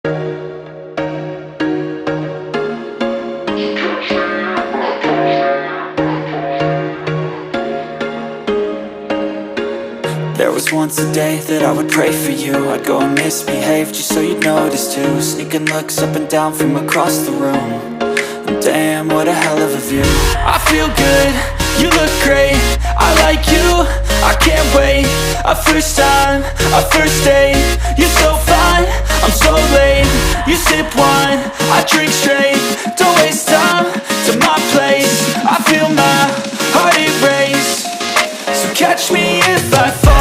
There was once a day that I would pray for you. I'd go and misbehave just so you'd notice too. Sneaking looks up and down from across the room. And damn, what a hell of a view. I feel good, you look great, I like you, I can't wait. A first time, a first date. You're so fine, I'm so late. You sip wine, I drink straight. Don't waste time to my place. I feel my heart erase. So catch me if I fall.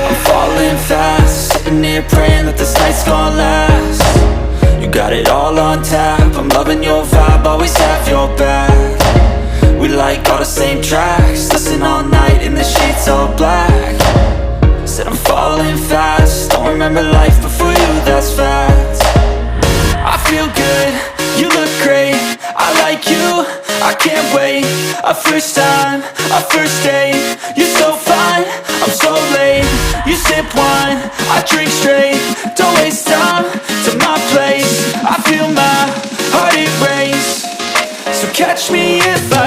I'm falling fast, sitting here praying that this night's gonna last. You got it all on tap, I'm loving your vibe, always have your back. We like all the same tracks, listen all night in the sheets all black. Said I'm falling fast, don't remember life before you, that's fact. I feel good, you look great, I like you, I can't wait. A first time, a first date. You're so fine, I'm so late. You sip wine, I drink straight. Don't waste time to my place. I feel my heart erase. So catch me if I